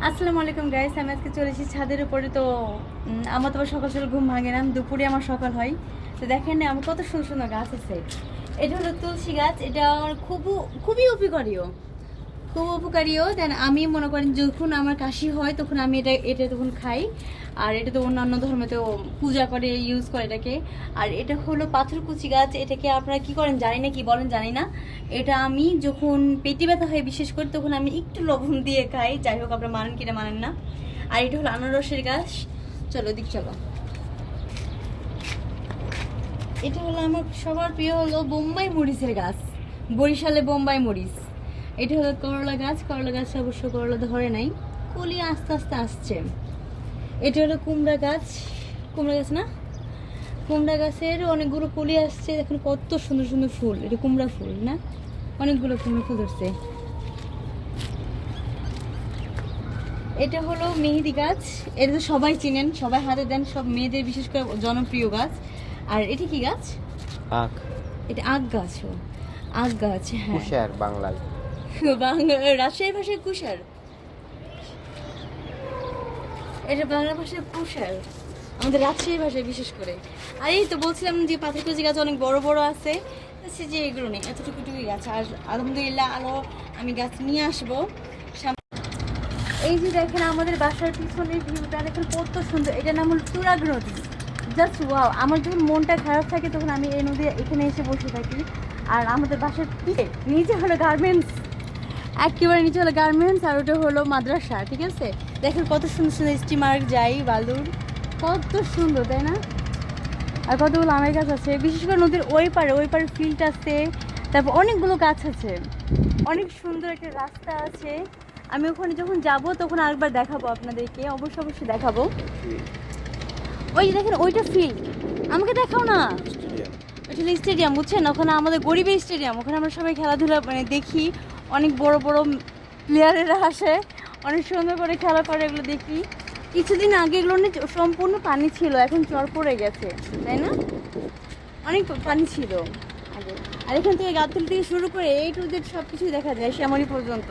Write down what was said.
আসসালামু আলাইকুম গাইস, আমি আজকে চলে এসেছি ছাদের উপরে। তো আমার তো সকাল সকাল ঘুম ভাঙে না, দুপুরে আমার সকাল হয়। তো দেখেন না, আমার কত সুন্দর সুন্দর গাছ আছে। এটা হলো তুলসী গাছ, এটা আমার খুবই উপকারীও, খুব উপকারীও। দেন আমি মনে করেন যখন আমার কাশি হয় তখন আমি এটা এটা তখন খাই। আর এটা তো অন্যান্য ধর্মেতেও পূজা করে, ইউজ করে এটাকে। আর এটা হলো পাথরকুচি গাছ, এটাকে আপনারা কি করেন জানি না, কি বলেন জানি না। এটা আমি যখন পেটে ব্যথা হয় বিশেষ করে তখন আমি একটু লবণ দিয়ে খাই। যাই হোক, আপনারা মানেন কিনা মানেন না। আর এটা হলো আনারসের গাছ। চলো দিক চলো। এটা হলো আমার সবার প্রিয় হলো বোম্বাই মরিচের গাছ, বরিশালে বোম্বাই মরিচ। এটা হলো করলা গাছ, করলা গাছে অবশ্য করলা ধরে নাই, কলি আস্তে আস্তে আসছে। এটা হলো কুমড়া গাছ, কুমড়া গাছ না, কুমড়া গাছের অনেকগুলো কলি আসছে। দেখুন কত সুন্দর সুন্দর ফুল, এটা কুমড়া ফুল না, অনেকগুলো কুমড়া ফুল ধরছে। এটা হলো মেহেদি গাছ, এটা তো সবাই চিনেন, সবাই হাতে দেন, সব মেয়েদের বিশেষ করে জনপ্রিয় গাছ। আর এটা কি গাছ? আখ। এটা আখ গাছ, ও আখ গাছ, হ্যাঁ। কুশার বাংলায়। বাংলা রাজশাহী ভাষায় কুশার, এটা বাংলা ভাষায় কুশার, আমাদের রাজশাহী ভাষায় বিশেষ করে। আর এই তো বলছিলাম যে পাথরকুচি গাছ অনেক বড় বড় আছে, যে এগুলো নেই, এতটুকুটুকুই গাছ। আর আলহামদুলিল্লাহ আলো আমি গাছ নিয়ে আসবো। এই যে দেখেন আমাদের বাসার পিছনের ভিউটা দেখেন কত সুন্দর। এটার নাম হলো তুরাগ নদী। Just wow! আমার যখন মনটা খারাপ থাকে তখন আমি এই নদী এখানে এসে বসে থাকি। আর আমাদের বাসার নিচে হলো গার্মেন্টস, একেবারে নিচে হলো গার্মেন্টস, আর ওটা হলো মাদ্রাসা। ঠিক আছে, দেখেন কত সুন্দর সুন্দর স্টিমার যাই, বালুর কত সুন্দর, তাই না? আর কতগুলো আমের গাছ আছে, বিশেষ করে নদীর ওই পারে ফিল্ড আছে, তারপর অনেকগুলো গাছ আছে, অনেক সুন্দর একটা রাস্তা আছে। আমি ওখানে যখন যাব তখন আরেকবার দেখাবো আপনাদেরকে, অবশ্যই দেখাবো। ওই যে দেখেন ওইটা ফিল্ড, আমাকে দেখাও না। ওইটা স্টেডিয়াম, বুঝছেন? ওখানে আমাদের গরিবের স্টেডিয়াম, ওখানে আমরা সবাই খেলাধুলা মানে দেখি। অনেক বড় বড় প্লেয়ারেরা আসে, অনেক সুন্দর করে খেলা করে, এগুলো দেখি। কিছুদিন আগে এগুলো নিয়ে সম্পূর্ণ পানি ছিল, এখন চর পড়ে গেছে, তাই না? অনেক পানি ছিল আগে। আর এখান থেকে গাবতলী থেকে শুরু করে এই টু জেড সব কিছুই দেখা যায়, শ্যামলী পর্যন্ত।